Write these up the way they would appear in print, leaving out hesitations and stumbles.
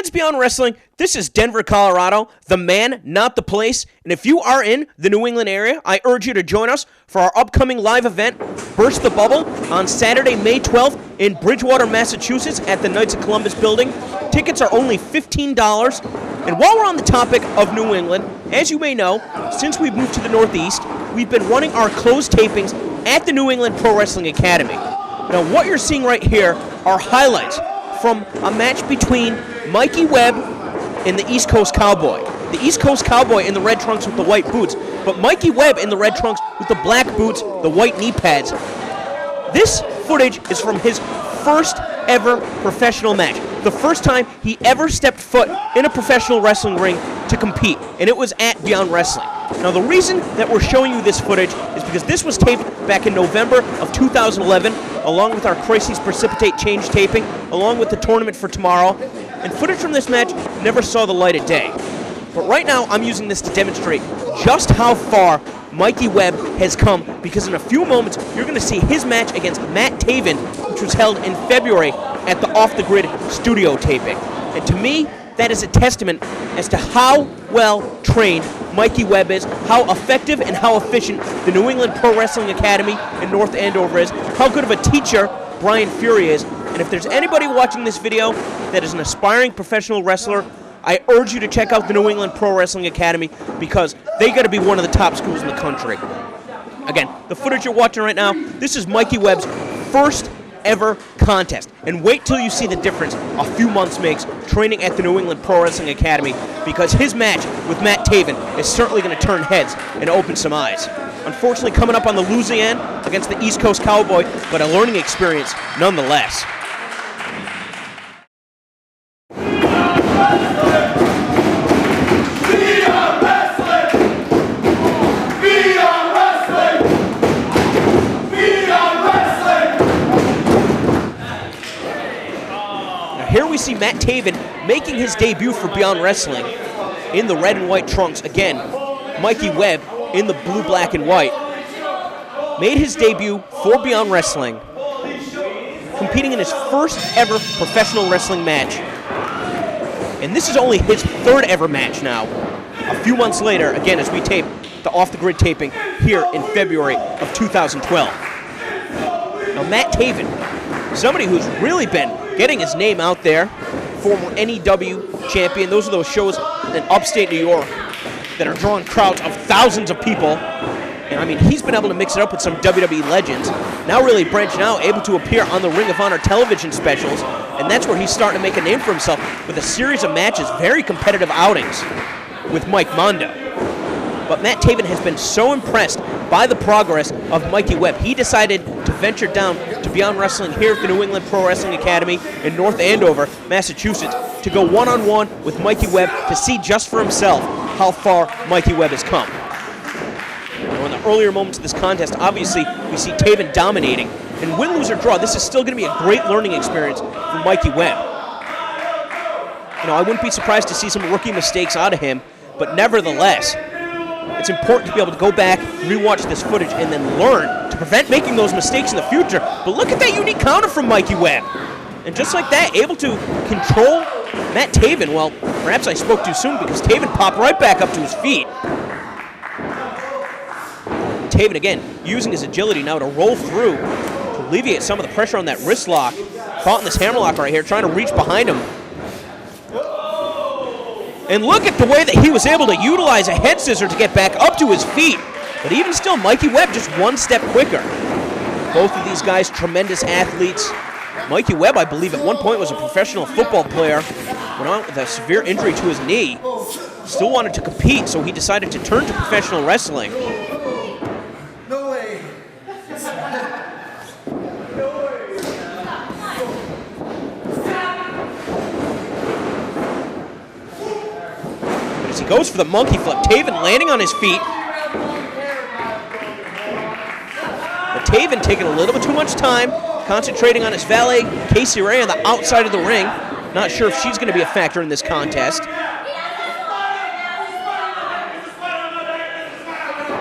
Fans Beyond Wrestling, this is Denver, Colorado, the man, not the place. And if you are in the New England area, I urge you to join us for our upcoming live event, Burst the Bubble, on Saturday, May 12th in Bridgewater, Massachusetts at the Knights of Columbus building. Tickets are only $15. And while we're on the topic of New England, as you may know, since we've moved to the Northeast, we've been running our closed tapings at the New England Pro Wrestling Academy. Now, what you're seeing right here are highlights from a match between Mikey Webb and the East Coast Cowboy. The East Coast Cowboy in the red trunks with the white boots, but Mikey Webb in the red trunks with the black boots, the white knee pads. This footage is from his first ever professional match. The first time he ever stepped foot in a professional wrestling ring to compete, and it was at Beyond Wrestling. Now, the reason that we're showing you this footage is because this was taped back in November of 2011, along with our Crises Precipitate Change taping, along with the tournament for tomorrow, and footage from this match never saw the light of day. But right now, I'm using this to demonstrate just how far Mikey Webb has come, because in a few moments, you're going to see his match against Matt Taven, which was held in February at the Off the Grid studio taping. And to me, that is a testament as to how well trained Mikey Webb is, how effective and how efficient the New England Pro Wrestling Academy in North Andover is, how good of a teacher Bryan is. And if there's anybody watching this video that is an aspiring professional wrestler, I urge you to check out the New England Pro Wrestling Academy, because they got to be one of the top schools in the country. Again, the footage you're watching right now, this is Mikey Webb's first ever contest. And wait till you see the difference a few months makes training at the New England Pro Wrestling Academy, because his match with Matt Taven is certainly going to turn heads and open some eyes. Unfortunately, coming up on the losing end against the East Coast Cowboy, but a learning experience nonetheless. Here we see Matt Taven making his debut for Beyond Wrestling in the red and white trunks. Again, Mikey Webb in the blue, black, and white made his debut for Beyond Wrestling, competing in his first ever professional wrestling match. And this is only his third ever match now. A few months later, again, as we tape the Off the Grid taping here in February of 2012. Now, Matt Taven, somebody who's really been getting his name out there, former NEW champion. Those are those shows in upstate New York that are drawing crowds of thousands of people. And I mean, he's been able to mix it up with some WWE legends. Now really branching out, able to appear on the Ring of Honor television specials. And that's where he's starting to make a name for himself with a series of matches, very competitive outings with Mike Mondo. But Matt Taven has been so impressed by the progress of Mikey Webb, he decided to venture down to Beyond Wrestling here at the New England Pro Wrestling Academy in North Andover, Massachusetts, to go one-on-one with Mikey Webb to see just for himself how far Mikey Webb has come. Now, in the earlier moments of this contest, obviously, we see Taven dominating. And win, lose, or draw, this is still going to be a great learning experience for Mikey Webb. You know, I wouldn't be surprised to see some rookie mistakes out of him, but nevertheless, it's important to be able to go back, rewatch this footage, and then learn to prevent making those mistakes in the future. But look at that unique counter from Mikey Webb. And just like that, able to control Matt Taven. Well, perhaps I spoke too soon, because Taven popped right back up to his feet. Taven, again, using his agility now to roll through to alleviate some of the pressure on that wrist lock. Caught in this hammerlock right here, trying to reach behind him. And look at the way that he was able to utilize a head scissor to get back up to his feet. But even still, Mikey Webb just one step quicker. Both of these guys, tremendous athletes. Mikey Webb, I believe, at one point was a professional football player. Went out with a severe injury to his knee. Still wanted to compete, so he decided to turn to professional wrestling. No way. As he goes for the monkey flip, Taven landing on his feet. But Taven taking a little bit too much time, concentrating on his valet, Casey Ray, on the outside of the ring. Not sure if she's going to be a factor in this contest.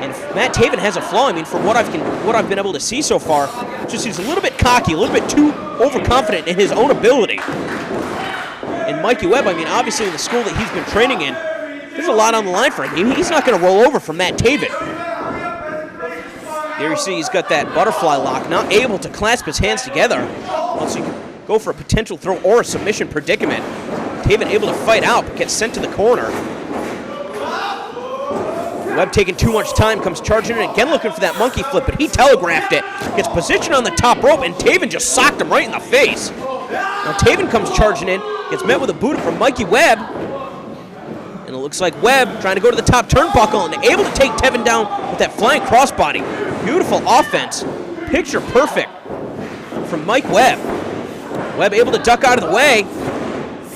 And Matt Taven has a flaw. I mean, for what I've been able to see so far, just he's a little bit cocky, a little bit too overconfident in his own ability. And from Mikey Webb. I mean, obviously in the school that he's been training in, there's a lot on the line for him. He's not going to roll over from Matt Taven. There you see he's got that butterfly lock, not able to clasp his hands together. Once you can go for a potential throw or a submission predicament. Taven able to fight out, but gets sent to the corner. Webb taking too much time, comes charging in again looking for that monkey flip, but he telegraphed it. Gets positioned on the top rope, and Taven just socked him right in the face. Now Taven comes charging in, gets met with a boot from Mikey Webb. And it looks like Webb trying to go to the top turnbuckle and able to take Taven down with that flying crossbody. Beautiful offense. Picture perfect from Mike Webb. Webb able to duck out of the way.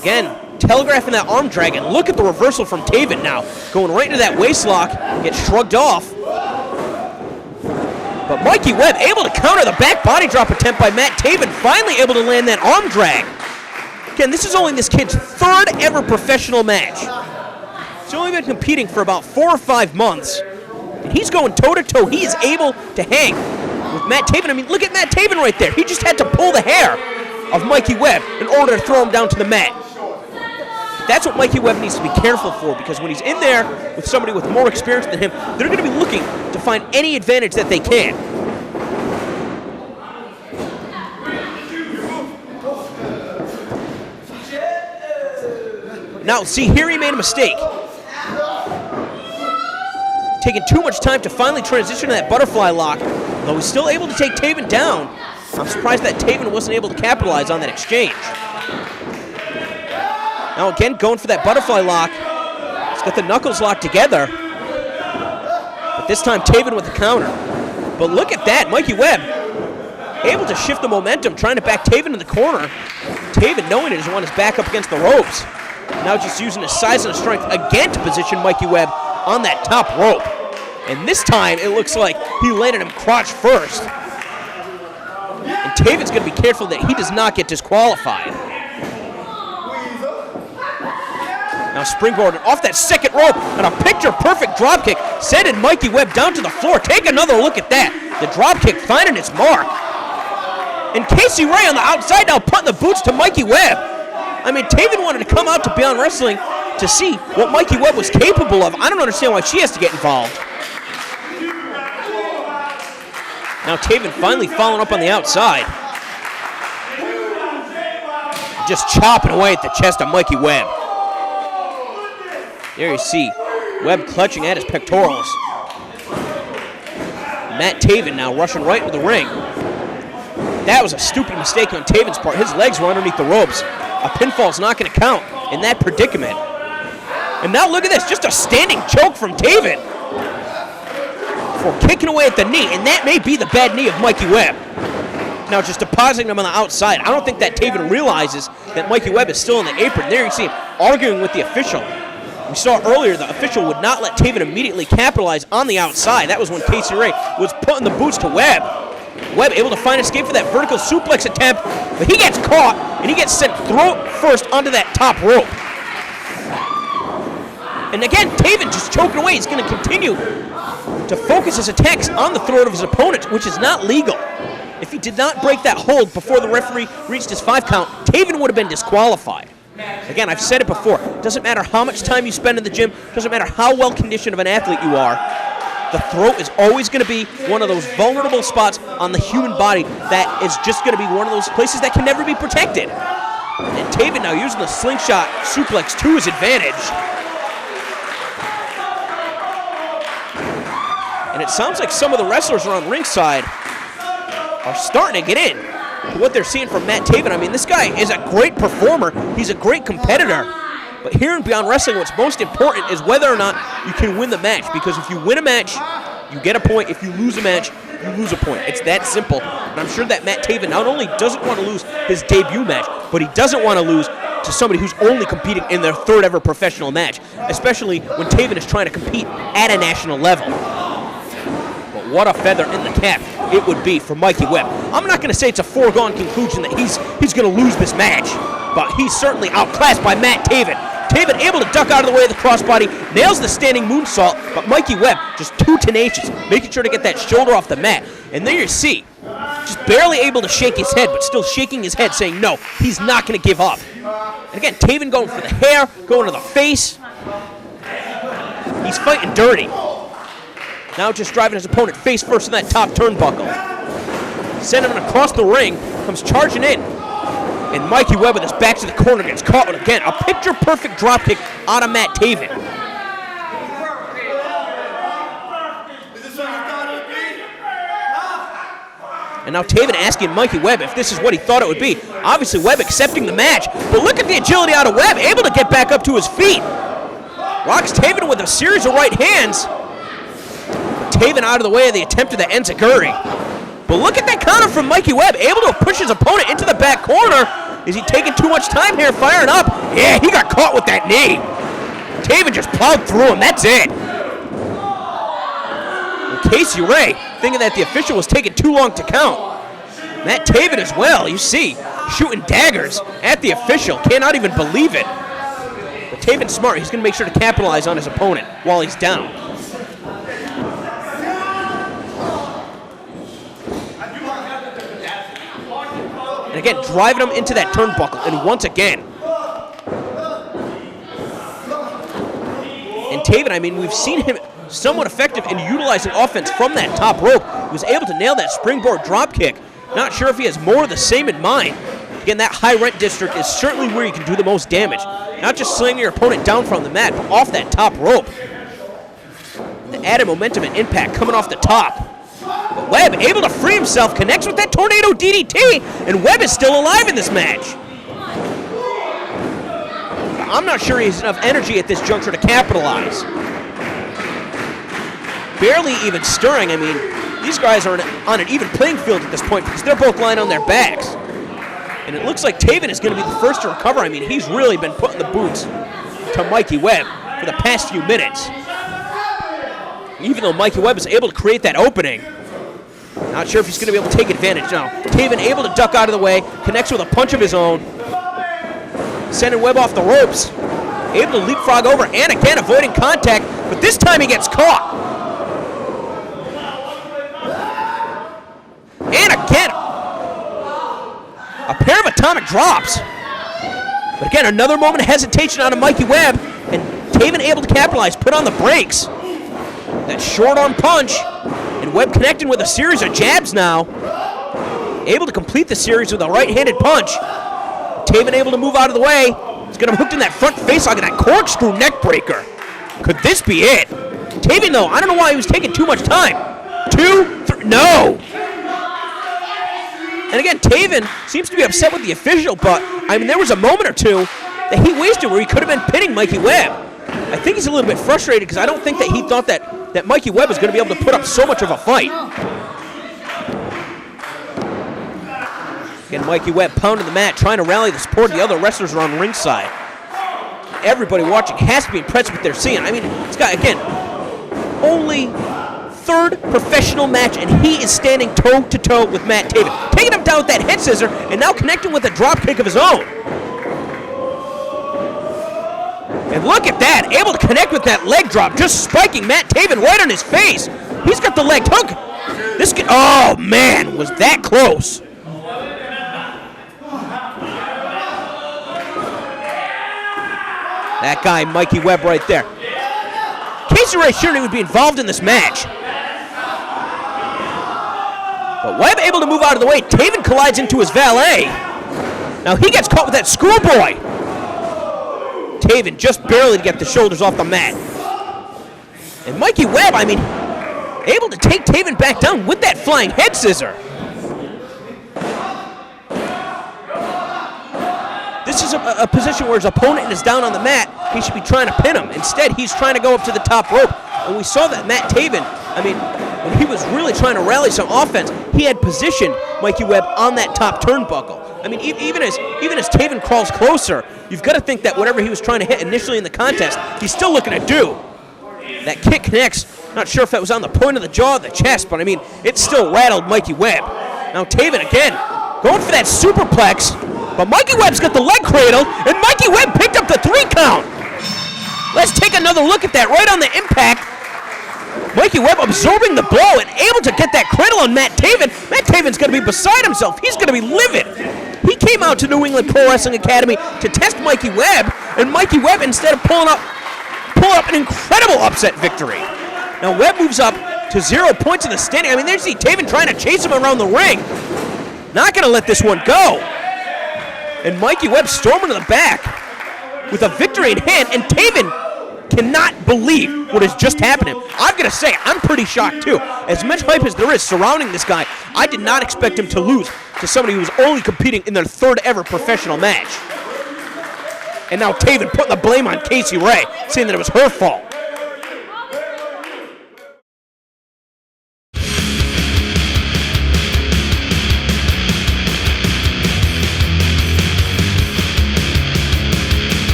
Again, telegraphing that arm drag, and look at the reversal from Taven now. Going right into that waist lock, gets shrugged off. But Mikey Webb able to counter the back body drop attempt by Matt Taven, finally able to land that arm drag. Again, this is only this kid's third ever professional match. He's only been competing for about 4 or 5 months, and he's going toe-to-toe. He is able to hang with Matt Taven. I mean, look at Matt Taven right there. He just had to pull the hair of Mikey Webb in order to throw him down to the mat. That's what Mikey Webb needs to be careful for, because when he's in there with somebody with more experience than him, they're going to be looking to find any advantage that they can. Now, see, here he made a mistake. Taking too much time to finally transition to that butterfly lock. Though he's still able to take Taven down, I'm surprised that Taven wasn't able to capitalize on that exchange. Now again, going for that butterfly lock. He's got the knuckles locked together. But this time, Taven with the counter. But look at that, Mikey Webb able to shift the momentum, trying to back Taven in the corner. Taven, knowing he doesn't want his back up against the ropes. Now just using his size and his strength again to position Mikey Webb on that top rope. And this time, it looks like he landed him crotch first. And Taven's going to be careful that he does not get disqualified. Now springboarded off that second rope, and a picture-perfect dropkick, sending Mikey Webb down to the floor. Take another look at that. The dropkick finding its mark. And Casey Ray on the outside now putting the boots to Mikey Webb. I mean, Taven wanted to come out to Beyond Wrestling to see what Mikey Webb was capable of. I don't understand why she has to get involved. Now Taven finally following up on the outside. Just chopping away at the chest of Mikey Webb. There you see Webb clutching at his pectorals. Matt Taven now rushing right into the ring. That was a stupid mistake on Taven's part. His legs were underneath the ropes. A pinfall's not going to count in that predicament. And now look at this, just a standing choke from Taven for kicking away at the knee, and that may be the bad knee of Mikey Webb. Now just depositing him on the outside. I don't think that Taven realizes that Mikey Webb is still in the apron. There you see him arguing with the official. We saw earlier the official would not let Taven immediately capitalize on the outside. That was when Casey Ray was putting the boots to Webb. Webb able to find escape for that vertical suplex attempt, but he gets caught, and he gets sent throat first onto that top rope. And again, Taven just choking away. He's going to continue to focus his attacks on the throat of his opponent, which is not legal. If he did not break that hold before the referee reached his 5 count, Taven would have been disqualified. Again, I've said it before. Doesn't matter how much time you spend in the gym. Doesn't matter how well-conditioned of an athlete you are. The throat is always going to be one of those vulnerable spots on the human body that is just going to be one of those places that can never be protected. And Taven now using the slingshot suplex to his advantage. And it sounds like some of the wrestlers around ringside are starting to get in to what they're seeing from Matt Taven. I mean, this guy is a great performer. He's a great competitor. But here in Beyond Wrestling, what's most important is whether or not you can win the match. Because if you win a match, you get a point. If you lose a match, you lose a point. It's that simple. And I'm sure that Matt Taven not only doesn't want to lose his debut match, but he doesn't want to lose to somebody who's only competing in their 3rd ever professional match, especially when Taven is trying to compete at a national level. But what a feather in the cap it would be for Mikey Webb. I'm not going to say it's a foregone conclusion that he's going to lose this match, but he's certainly outclassed by Matt Taven. Taven able to duck out of the way of the crossbody, nails the standing moonsault, but Mikey Webb just too tenacious, making sure to get that shoulder off the mat. And there you see, just barely able to shake his head, but still shaking his head, saying no, he's not going to give up. And again, Taven going for the hair, going to the face. He's fighting dirty. Now just driving his opponent face first in that top turnbuckle. Sending him across the ring, comes charging in. And Mikey Webb with his back to the corner gets caught with, again, a picture-perfect dropkick out of Matt Taven. And now Taven asking Mikey Webb if this is what he thought it would be. Obviously, Webb accepting the match. But look at the agility out of Webb, able to get back up to his feet. Rocks Taven with a series of right hands. Taven out of the way of the attempt of the enziguri. But look at that counter from Mikey Webb, able to push his opponent into the back corner. Is he taking too much time here, firing up? Yeah, he got caught with that knee. Taven just plowed through him, that's it. Casey Ray thinking that the official was taking too long to count. Matt Taven as well, you see, shooting daggers at the official. Cannot even believe it. But Taven's smart. He's going to make sure to capitalize on his opponent while he's down. And again, driving him into that turnbuckle. And once again. And Taven, I mean, we've seen him somewhat effective in utilizing offense from that top rope. He was able to nail that springboard dropkick. Not sure if he has more of the same in mind. Again, that high rent district is certainly where you can do the most damage. Not just slamming your opponent down from the mat, but off that top rope. The added momentum and impact coming off the top. But Webb able to free himself, connects with that tornado DDT, and Webb is still alive in this match. I'm not sure he has enough energy at this juncture to capitalize. Barely even stirring. I mean, these guys are on an even playing field at this point because they're both lying on their backs. And it looks like Taven is going to be the first to recover. I mean, he's really been putting the boots to Mikey Webb for the past few minutes. Even though Mikey Webb is able to create that opening, not sure if he's going to be able to take advantage now. Taven able to duck out of the way, connects with a punch of his own, sending Webb off the ropes, able to leapfrog over, and again avoiding contact, but this time he gets caught. And again, a pair of atomic drops. But again, another moment of hesitation out of Mikey Webb, and Taven able to capitalize, put on the brakes. That short arm punch, and Webb connecting with a series of jabs now. Able to complete the series with a right-handed punch. Taven able to move out of the way. He's got him hooked in that front face lock and that corkscrew neck breaker. Could this be it? Taven, though, I don't know why he was taking too much time. 2, 3, no! And again, Taven seems to be upset with the official, but, I mean, there was a moment or two that he wasted where he could have been pinning Mikey Webb. I think he's a little bit frustrated because I don't think that he thought that Mikey Webb was going to be able to put up so much of a fight. Again, Mikey Webb pounding the mat, trying to rally the support of the other wrestlers around ringside. Everybody watching has to be impressed with what they're seeing. I mean, it's got, again, only third professional match, and he is standing toe-to-toe with Matt Taven. Taking him down with that head scissor, and now connecting with a drop kick of his own. And look at that, able to connect with that leg drop, just spiking Matt Taven right on his face. He's got the leg hook. This could, oh man, was that close. That guy, Mikey Webb, right there. Casey Ray Shurman would be involved in this match. But Webb able to move out of the way. Taven collides into his valet. Now he gets caught with that schoolboy. Taven just barely to get the shoulders off the mat. And Mikey Webb, I mean, able to take Taven back down with that flying head scissor. This is a position where his opponent is down on the mat. He should be trying to pin him. Instead, he's trying to go up to the top rope. And we saw that Matt Taven, I mean, when he was really trying to rally some offense, he had positioned Mikey Webb on that top turnbuckle. I mean, even as Taven crawls closer, you've got to think that whatever he was trying to hit initially in the contest, he's still looking to do. That kick connects. Not sure if that was on the point of the jaw or the chest, but I mean, it still rattled Mikey Webb. Now Taven again, going for that superplex, but Mikey Webb's got the leg cradle, and Mikey Webb picked up the 3 count. Let's take another look at that right on the impact. Mikey Webb absorbing the blow and able to get that cradle on Matt Taven. Matt Taven's going to be beside himself. He's going to be livid. He came out to New England Pro Wrestling Academy to test Mikey Webb, and Mikey Webb, instead of pulling up an incredible upset victory. Now Webb moves up to 0 points in the standing. I mean, there's Taven trying to chase him around the ring. Not going to let this one go. And Mikey Webb storming to the back with a victory in hand, and Taven cannot believe what has just happened to him. I'm going to say, I'm pretty shocked too. As much hype as there is surrounding this guy, I did not expect him to lose to somebody who was only competing in their third ever professional match. And now Taven putting the blame on Casey Ray, saying that it was her fault.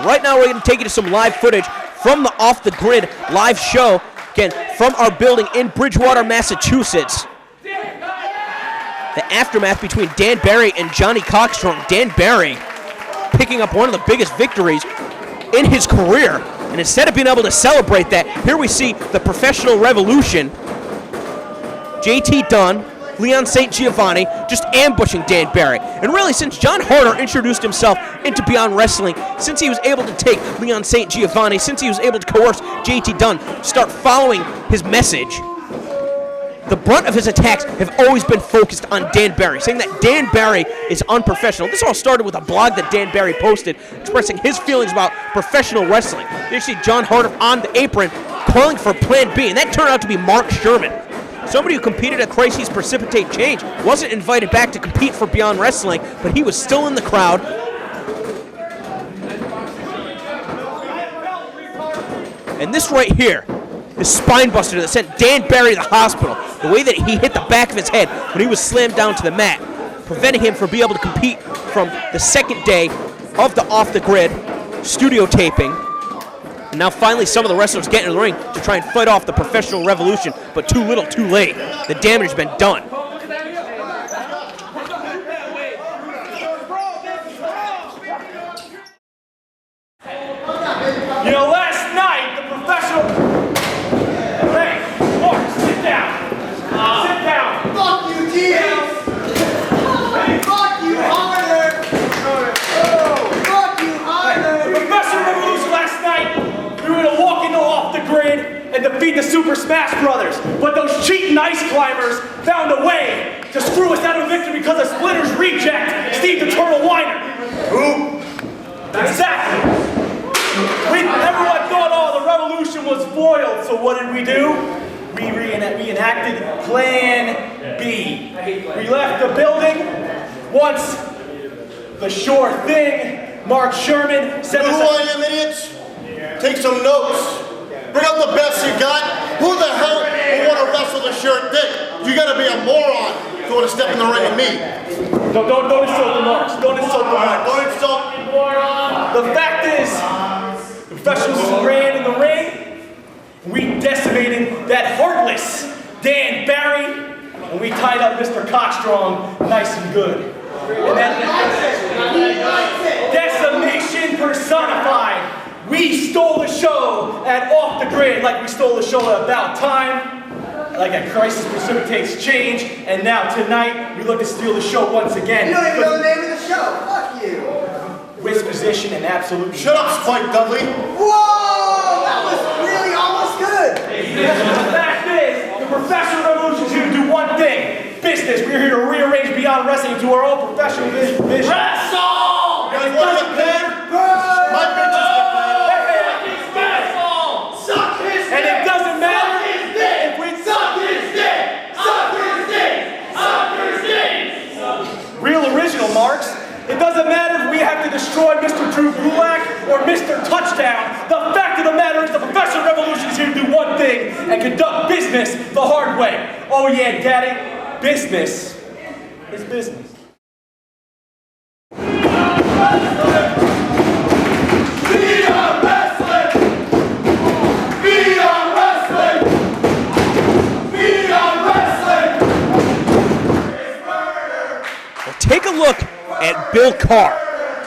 Right now, we're going to take you to some live footage from the Off the Grid live show, again, from our building in Bridgewater, Massachusetts. The aftermath between Dan Barry and Johnny Cockstrong. Dan Barry picking up one of the biggest victories in his career, and instead of being able to celebrate that, here we see the Professional Revolution, JT Dunn, Leon St. Giovanni, just ambushing Dan Barry. And really, since John Harder introduced himself into Beyond Wrestling, since he was able to take Leon St. Giovanni, since he was able to coerce JT Dunn to start following his message, the brunt of his attacks have always been focused on Dan Barry, saying that Dan Barry is unprofessional. This all started with a blog that Dan Barry posted expressing his feelings about professional wrestling. You see John Harder on the apron calling for Plan B, and that turned out to be Mark Shurman. Somebody who competed at Crises Precipitate Change, wasn't invited back to compete for Beyond Wrestling, but he was still in the crowd. And this right here, this spine buster that sent Dan Barry to the hospital, the way that he hit the back of his head when he was slammed down to the mat, preventing him from being able to compete from the second day of the Off the Grid studio taping. And now finally some of the wrestlers get in the ring to try and fight off the Professional Revolution, but too little, too late. The damage has been done. You know, last night, the Professional... Hey, Mark, sit down. Sit down. Fuck you, Jesus! Fuck you, harder! Fuck you, harder! The Professional Revolution last night, we were going to walk into Off the Grid and defeat the Super Smash Brothers. But those cheating ice climbers found a way to screw us out of victory because of Splinter's reject, Steve the Turtle Weiner. Who? Exactly. Everyone thought, oh, the revolution was foiled, so what did we do? We reenacted Plan B. We left the building once the sure thing, Mark Shurman, said Who I am, idiots? Take some notes. Bring out the best you got. Who the hell would want to wrestle the sure thing? You gotta be a moron to want to step in the ring with me. Don't insult the marks. Don't insult the marks. Don't insult. The fact is, the professionals ran in the ring. We decimated that heartless Dan Barry, and we tied up Mr. Cockstrong nice and good. And then decimation personified. We stole the show at Off the Grid like we stole the show at About Time, like at Crisis Precipitates Change, and now tonight we look to steal the show once again. You don't even know the name of the show. Fuck you. With position and absolute. Shut up, Spike Dudley. Whoa! That was really almost good. The fact is, the Professional Revolution is here to do one thing: business. We're here to rearrange Beyond Wrestling into our own professional vision. Wrestle! You guys want to get paid? My bitches get paid. Suck his dick! And it doesn't matter if we suck his dick! Suck his dick! Suck his dick! Real original, Marks. It doesn't matter if we have to destroy Mr. Drew Gulak or Mr. Touchdown. The fact of the matter is the Professional Revolution is here to do one thing and conduct business the hard way. Oh yeah, Daddy, business is business. Take a look at Bill Carr,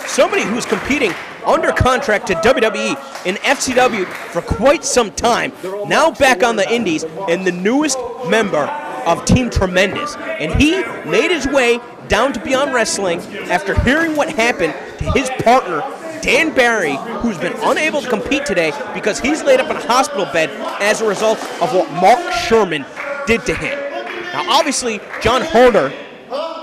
somebody who's competing under contract to WWE in FCW for quite some time, now back on the indies and the newest member of Team Tremendous. And he made his way down to Beyond Wrestling after hearing what happened to his partner, Dan Barry, who's been unable to compete today because he's laid up in a hospital bed as a result of what Mark Shurman did to him. Now, obviously, John Harder,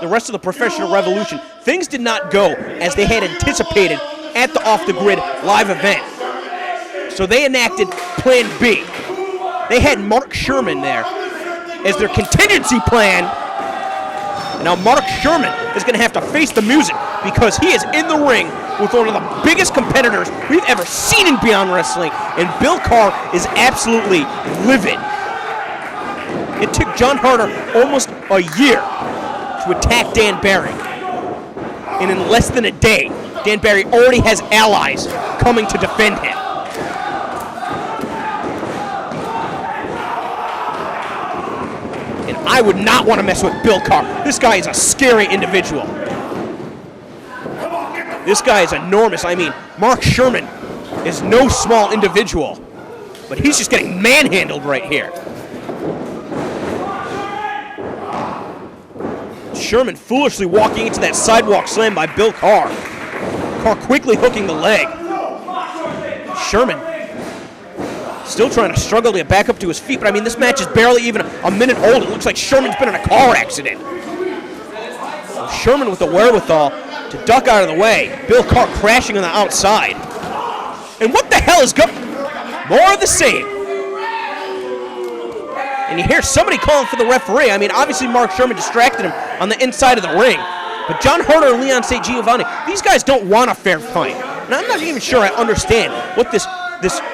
the rest of the Professional Revolution, things did not go as they had anticipated at the Off the Grid live event. So they enacted Plan B. They had Mark Shurman there as their contingency plan. And now Mark Shurman is going to have to face the music because he is in the ring with one of the biggest competitors we've ever seen in Beyond Wrestling, and Bill Carr is absolutely livid. It took John Harder almost a year to attack Dan Barry. And in less than a day, Dan Barry already has allies coming to defend him. And I would not want to mess with Bill Carr. This guy is a scary individual. This guy is enormous. I mean, Mark Shurman is no small individual, but he's just getting manhandled right here. Shurman foolishly walking into that sidewalk slam by Bill Carr. Carr quickly hooking the leg. Shurman still trying to struggle to get back up to his feet, but I mean, this match is barely even a minute old. It looks like Shurman's been in a car accident. Shurman with the wherewithal to duck out of the way. Bill Carr crashing on the outside. And what the hell is going? More of the same. And you hear somebody calling for the referee. I mean, obviously Mark Shurman distracted him on the inside of the ring. But John Harder and Leon St. Giovanni, these guys don't want a fair fight. And I'm not even sure I understand what this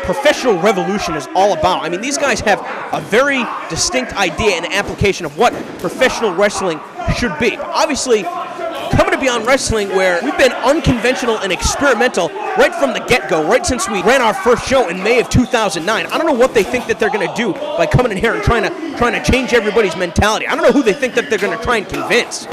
professional revolution is all about. I mean, these guys have a very distinct idea and application of what professional wrestling should be. But obviously, coming to Beyond Wrestling, where we've been unconventional and experimental right from the get-go, right since we ran our first show in May of 2009. I don't know what they think that they're going to do by coming in here and trying to change everybody's mentality. I don't know who they think that they're going to try and convince.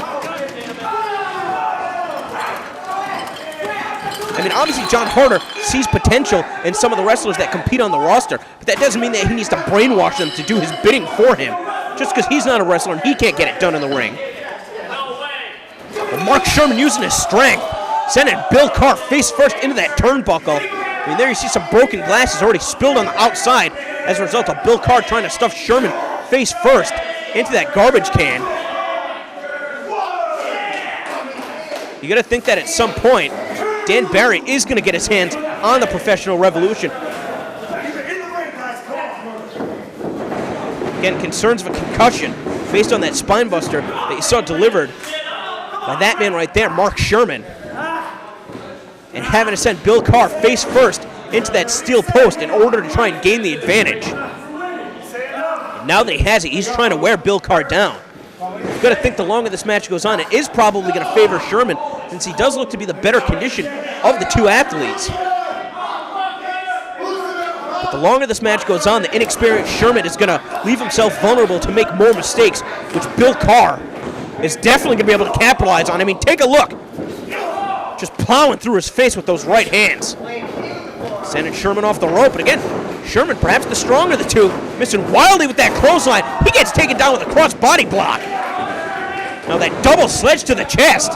I mean, obviously John Harder sees potential in some of the wrestlers that compete on the roster, but that doesn't mean that he needs to brainwash them to do his bidding for him, just because he's not a wrestler and he can't get it done in the ring. But Mark Shurman using his strength, sending Bill Carr face first into that turnbuckle. I mean, there you see some broken glasses already spilled on the outside as a result of Bill Carr trying to stuff Shurman face first into that garbage can. You got to think that at some point, Dan Barry is going to get his hands on the Professional Revolution. Again, concerns of a concussion based on that spine buster that you saw delivered by that man right there, Mark Shurman. And having to send Bill Carr face first into that steel post in order to try and gain the advantage. And now that he has it, he's trying to wear Bill Carr down. You've got to think the longer this match goes on, it is probably going to favor Shurman, since he does look to be the better condition of the two athletes. But the longer this match goes on, the inexperienced Shurman is going to leave himself vulnerable to make more mistakes, which Bill Carr is definitely going to be able to capitalize on. I mean, take a look. Just plowing through his face with those right hands. Sending Shurman off the rope, and again, Shurman, perhaps the stronger of the two, missing wildly with that clothesline. He gets taken down with a cross-body block. Now that double sledge to the chest.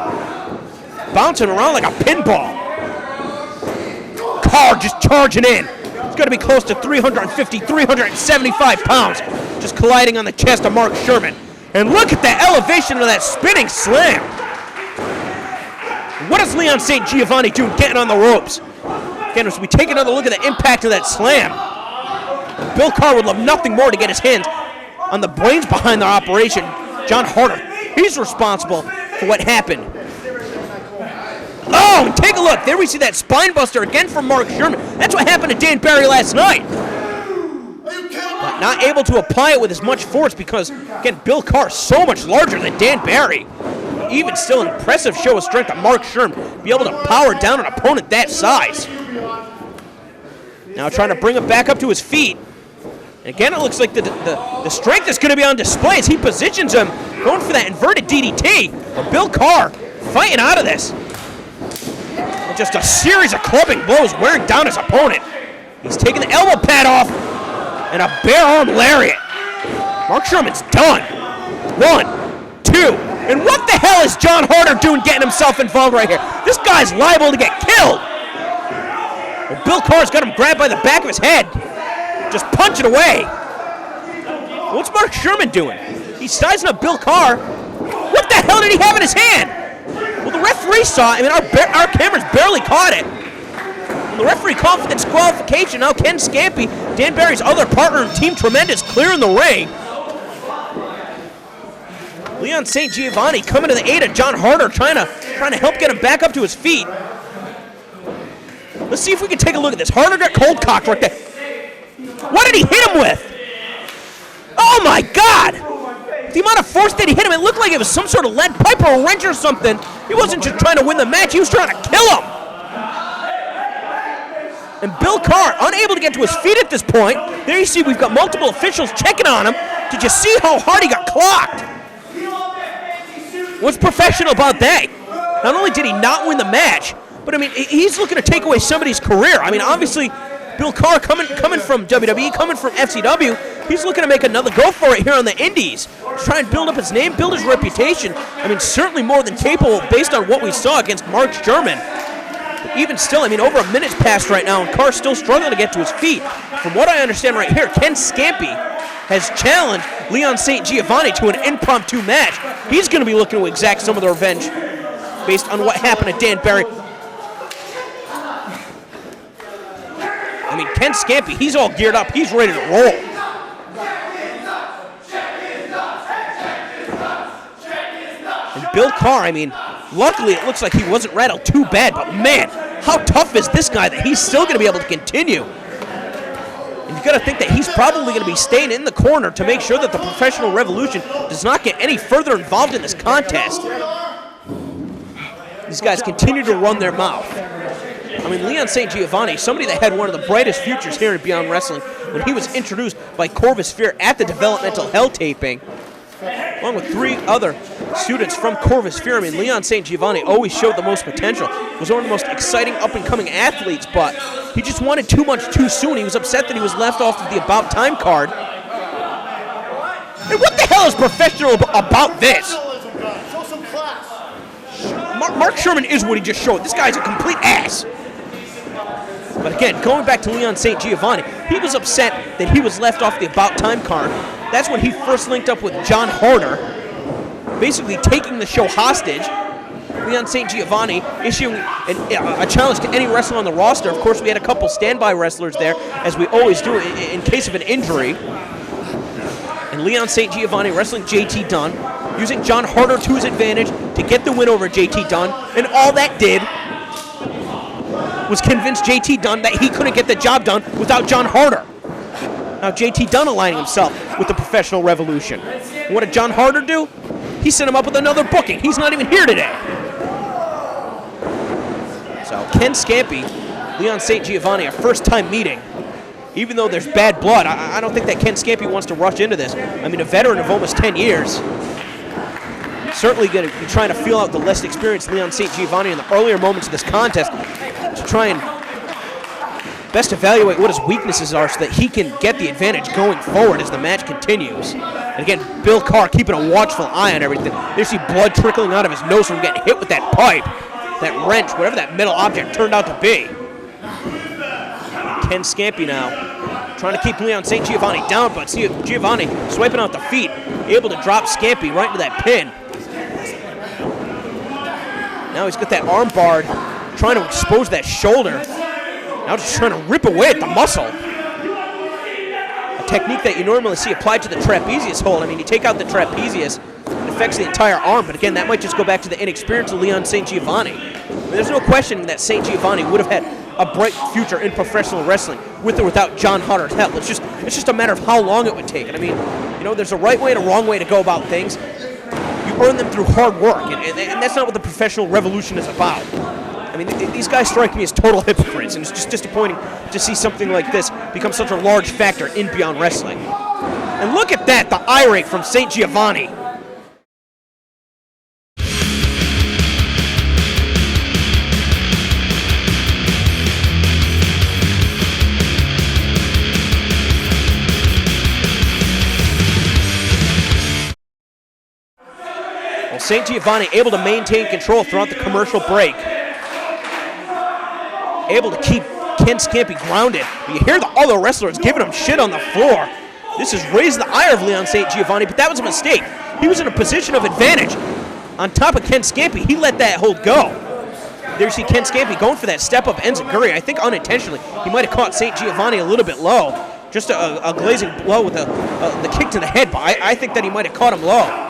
Bouncing around like a pinball. Carr just charging in. He's got to be close to 350, 375 pounds. Just colliding on the chest of Mark Shurman. And look at the elevation of that spinning slam. What is Leon St. Giovanni doing getting on the ropes? Again, as we take another look at the impact of that slam, Bill Carr would love nothing more to get his hands on the brains behind the operation. John Harder, he's responsible for what happened. Oh, and take a look. There we see that spine buster again from Mark Shurman. That's what happened to Dan Barry last night. But not able to apply it with as much force because, again, Bill Carr is so much larger than Dan Barry. Even still, an impressive show of strength of Mark Shurman be able to power down an opponent that size. Now trying to bring him back up to his feet. And again, it looks like the strength is going to be on display as he positions him, going for that inverted DDT. But Bill Carr fighting out of this. just a series of clubbing blows wearing down his opponent. He's taking the elbow pad off and a bare arm lariat. Mark Shurman's done. 1, 2, and what the hell is John Harder doing getting himself involved right here? This guy's liable to get killed. Well, Bill Carr's got him grabbed by the back of his head. Just punch it away. What's Mark Shurman doing? He's sizing up Bill Carr. What the hell did he have in his hand? Well, the referee saw it. I mean, our cameras barely caught it. And the referee called for the disqualification. Now Ken Scampy, Dan Barry's other partner in Team Tremendous, clearing the ring. Leon St. Giovanni coming to the aid of John Harder, trying to help get him back up to his feet. Let's see if we can take a look at this. Harder got cold cocked right there. What did he hit him with? Oh my God! The amount of force that he hit him, it looked like it was some sort of lead pipe or a wrench or something. He wasn't just trying to win the match, he was trying to kill him. And Bill Carr, unable to get to his feet at this point. There you see we've got multiple officials checking on him. Did you see how hard he got clocked? What's professional about that? Not only did he not win the match, but I mean, he's looking to take away somebody's career. I mean, obviously, Bill Carr coming from WWE, coming from FCW, he's looking to make another go for it here on the Indies. Try and build up his name, build his reputation. I mean, certainly more than capable based on what we saw against Mark Shurman. But even still, I mean, over a minute's passed right now, and Carr's still struggling to get to his feet. From what I understand right here, Ken Scampy has challenged Leon St. Giovanni to an impromptu match. He's going to be looking to exact some of the revenge based on what happened to Dan Barry. I mean, Ken Scampy, he's all geared up. He's ready to roll. And Bill Carr, I mean, luckily it looks like he wasn't rattled too bad, but man, how tough is this guy that he's still going to be able to continue? And you've got to think that he's probably going to be staying in the corner to make sure that the Professional Revolution does not get any further involved in this contest. These guys continue to run their mouth. I mean, Leon St. Giovanni, somebody that had one of the brightest futures here in Beyond Wrestling when he was introduced by Corvis at the Developmental Hell taping, along with 3 other students from Corvis. I mean, Leon St. Giovanni always showed the most potential, was one of the most exciting up-and-coming athletes, but he just wanted too much too soon. He was upset that he was left off of the About Time card. And what the hell is professional about this? Mark Shurman is what he just showed. This guy's a complete ass. But again, going back to Leon St. Giovanni, he was upset that he was left off the About Time card. That's when he first linked up with John Harder, basically taking the show hostage. Leon St. Giovanni issuing a challenge to any wrestler on the roster. Of course, we had a couple standby wrestlers there, as we always do in case of an injury. And Leon St. Giovanni wrestling JT Dunn, using John Harder to his advantage to get the win over JT Dunn. And all that did was convince JT Dunn that he couldn't get the job done without John Harder. Now JT Dunn aligning himself with the Professional Revolution. And what did John Harder do? He set him up with another booking. He's not even here today. So Ken Scampy, Leon St. Giovanni, a first-time meeting. Even though there's bad blood, I don't think that Ken Scampy wants to rush into this. I mean, a veteran of almost 10 years. Certainly going to be trying to feel out the less experienced Leon St. Giovanni in the earlier moments of this contest to try and best evaluate what his weaknesses are so that he can get the advantage going forward as the match continues. And again, Bill Carr keeping a watchful eye on everything. There you see blood trickling out of his nose from getting hit with that pipe, that wrench, whatever that metal object turned out to be. Ken Scampy now trying to keep Leon St. Giovanni down, but see Giovanni swiping out the feet, able to drop Scampy right into that pin. Now he's got that arm barred, trying to expose that shoulder. Now just trying to rip away at the muscle. A technique that you normally see applied to the trapezius hold. I mean, you take out the trapezius, it affects the entire arm, but again, that might just go back to the inexperience of Leon St. Giovanni. I mean, there's no question that St. Giovanni would have had a bright future in professional wrestling with or without John Harder's help. It's just a matter of how long it would take. And I mean, you know, there's a right way and a wrong way to go about things. You earn them through hard work, and that's not what the Professional Revolution is about. I mean, these guys strike me as total hypocrites, and it's just disappointing to see something like this become such a large factor in Beyond Wrestling. And look at that, the irate from St. Giovanni. St. Giovanni able to maintain control throughout the commercial break. Able to keep Ken Scampy grounded. You hear the other wrestlers giving him shit on the floor. This has raised the ire of Leon St. Giovanni, but that was a mistake. He was in a position of advantage. On top of Ken Scampy, he let that hold go. There you see Ken Scampy going for that step-up enziguri. I think unintentionally. He might have caught St. Giovanni a little bit low. Just a glazing blow with the kick to the head, but I think that he might have caught him low.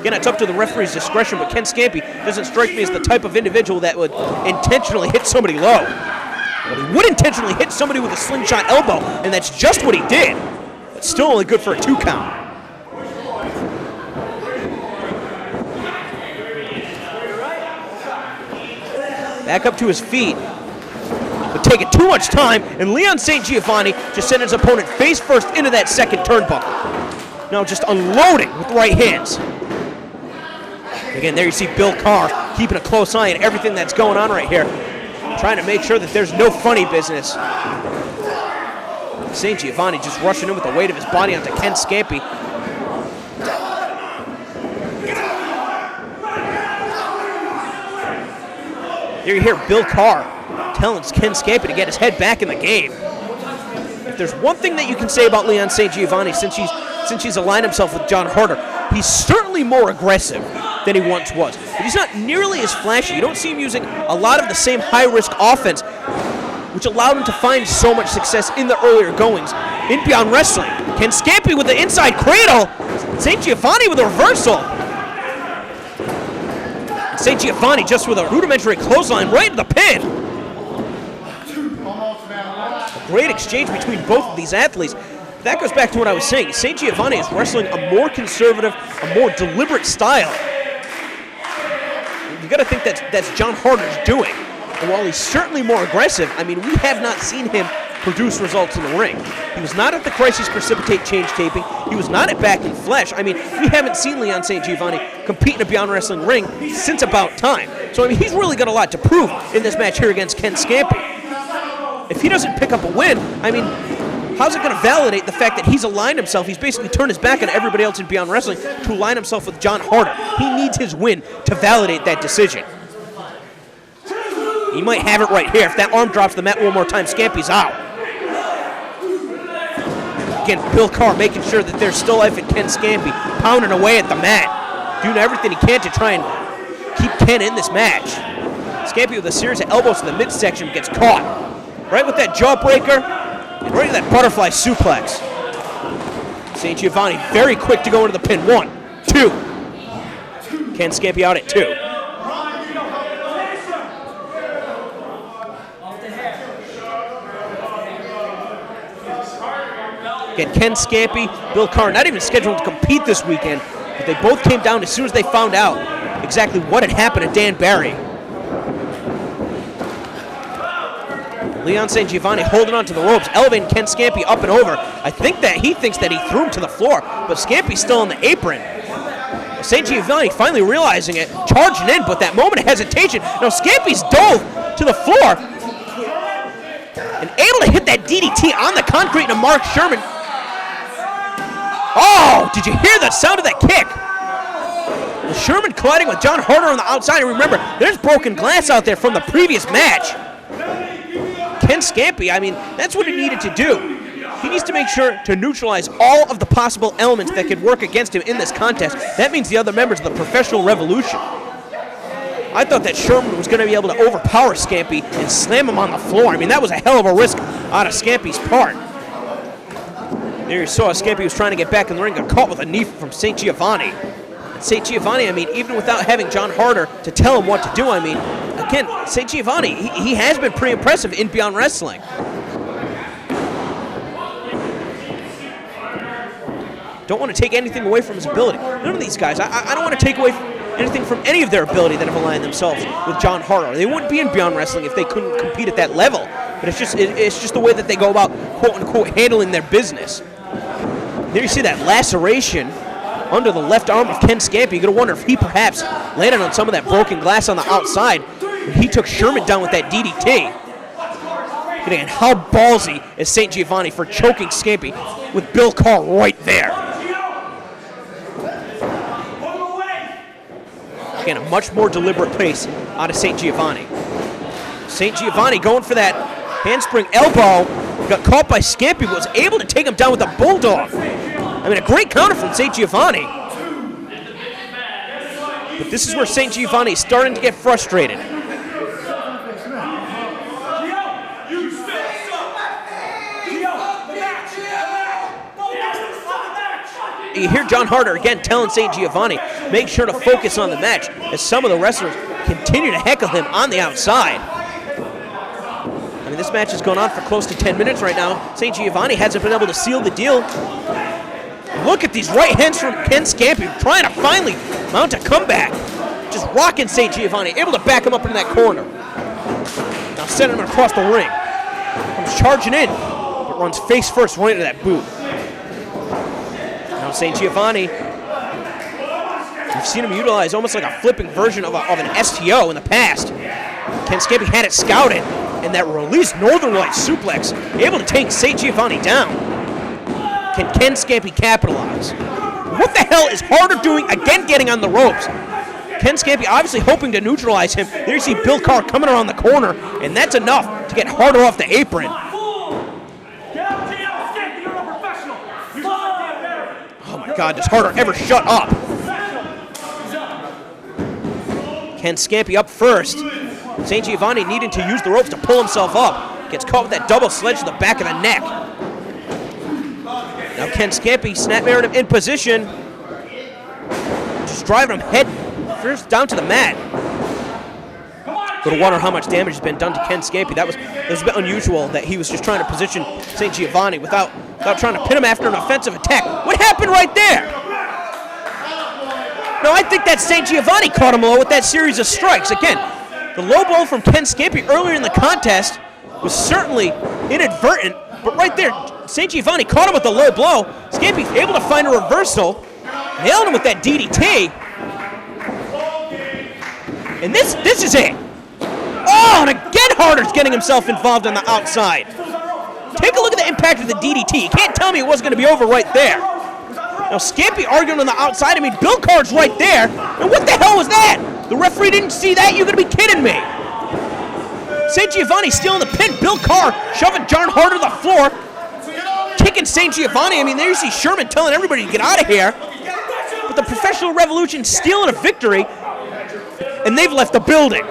Again, it's up to the referee's discretion, but Ken Scampy doesn't strike me as the type of individual that would intentionally hit somebody low. But he would intentionally hit somebody with a slingshot elbow, and that's just what he did. But still only good for a 2 count. Back up to his feet. But taking too much time, and Leon St. Giovanni just sent his opponent face first into that second turnbuckle. Now just unloading with the right hands. Again, there you see Bill Carr keeping a close eye on everything that's going on right here. Trying to make sure that there's no funny business. St. Giovanni just rushing in with the weight of his body onto Ken Scampy. There you hear Bill Carr telling Ken Scampy to get his head back in the game. If there's one thing that you can say about Leon St. Giovanni since he's aligned himself with John Harder, he's certainly more aggressive than he once was. But he's not nearly as flashy. You don't see him using a lot of the same high-risk offense, which allowed him to find so much success in the earlier goings in Beyond Wrestling. Ken Scampy with the inside cradle. St. Giovanni with a reversal. St. Giovanni just with a rudimentary clothesline right in the pin. A great exchange between both of these athletes. That goes back to what I was saying. St. Giovanni is wrestling a more conservative, a more deliberate style. You got to think that's John Harder's doing. And while he's certainly more aggressive, I mean, we have not seen him produce results in the ring. He was not at the Crisis Precipitate Change taping. He was not at Back in Flesh. I mean, we haven't seen Leon St. Giovanni compete in a Beyond Wrestling ring since about time. So, I mean, he's really got a lot to prove in this match here against Ken Scampy. If he doesn't pick up a win, I mean, how's it going to validate the fact that he's aligned himself? He's basically turned his back on everybody else in Beyond Wrestling to align himself with John Harder. He needs his win to validate that decision. He might have it right here. If that arm drops the mat one more time, Scampy's out. Again, Bill Carr making sure that there's still life in Ken Scampy, pounding away at the mat, doing everything he can to try and keep Ken in this match. Scampy with a series of elbows to the midsection gets caught. Right with that jawbreaker, and right with that butterfly suplex. St. Giovanni very quick to go into the pin. 1, 2. Ken Scampy out at 2. Again, Ken Scampy, Bill Carr, not even scheduled to compete this weekend, but they both came down as soon as they found out exactly what had happened to Dan Barry. Leon St. Giovanni holding on to the ropes, elevating Ken Scampy up and over. I think that he thinks that he threw him to the floor, but Scampy's still on the apron. St. Giovanni finally realizing it, charging in, but that moment of hesitation. Now Scampy's dove to the floor and able to hit that DDT on the concrete to Mark Shurman. Oh, did you hear the sound of that kick? Well, Shurman colliding with John Harder on the outside. And remember, there's broken glass out there from the previous match. Ken Scampy, I mean, that's what he needed to do. He needs to make sure to neutralize all of the possible elements that could work against him in this contest. That means the other members of the Professional Revolution. I thought that Shurman was going to be able to overpower Scampy and slam him on the floor. I mean, that was a hell of a risk out of Scampy's part. There you saw Scampy was trying to get back in the ring, got caught with a knee from St. Giovanni. And St. Giovanni, I mean, even without having John Harder to tell him what to do, I mean, again, St. Giovanni, he has been pretty impressive in Beyond Wrestling. Don't want to take anything away from his ability. None of these guys, I don't want to take away anything from any of their ability that have aligned themselves with John Harder. They wouldn't be in Beyond Wrestling if they couldn't compete at that level. But it's just the way that they go about, quote-unquote, handling their business. There you see that laceration under the left arm of Ken Scampy. You're going to wonder if he perhaps landed on some of that broken glass on the outside when he took Shurman down with that DDT. And how ballsy is St. Giovanni for choking Scampy with Bill Carr right there. Again, a much more deliberate pace out of St. Giovanni. St. Giovanni going for that handspring elbow. Got caught by Scampy, but was able to take him down with a bulldog. I mean, a great counter from St. Giovanni. But this is where St. Giovanni is starting to get frustrated. You hear John Harder again telling St. Giovanni, make sure to focus on the match, as some of the wrestlers continue to heckle him on the outside. I mean, this match has gone on for close to 10 minutes right now. St. Giovanni hasn't been able to seal the deal. Look at these right hands from Ken Scampy, trying to finally mount a comeback. Just rocking St. Giovanni, able to back him up into that corner. Now sending him across the ring. Comes charging in, but runs face first right into that boot. Now St. Giovanni, you've seen him utilize almost like a flipping version of an STO in the past. Ken Scampy had it scouted, and that released Northern Light suplex, able to take St. Giovanni down. Can Ken Scampy capitalize? What the hell is Harder doing again getting on the ropes? Ken Scampy obviously hoping to neutralize him. There you see Bill Carr coming around the corner, and that's enough to get Harder off the apron. Oh my God, does Harder ever shut up? Ken Scampy up first. St. Giovanni needing to use the ropes to pull himself up. Gets caught with that double sledge to the back of the neck. Now Ken Scampy snapmaring him in position. Just driving him head first down to the mat. But I wonder how much damage has been done to Ken Scampy. It was a bit unusual that he was just trying to position St. Giovanni without trying to pin him after an offensive attack. What happened right there? No, I think that St. Giovanni caught him low with that series of strikes. Again, the low blow from Ken Scampy earlier in the contest was certainly inadvertent, but right there, St. Giovanni caught him with the low blow. Scampy able to find a reversal, nailed him with that DDT. And this is it. Oh, and again Harder's getting himself involved on the outside. Take a look at the impact of the DDT. You can't tell me it wasn't going to be over right there. Now Scampy arguing on the outside. I mean, Bill Carr's right there. And what the hell was that? The referee didn't see that? You're going to be kidding me. St. Giovanni still in the pin. Bill Carr shoving John Harder to the floor. Kicking St. Giovanni. I mean, there you see Shurman telling everybody to get out of here. But the Professional Revolution stealing a victory, and they've left the building.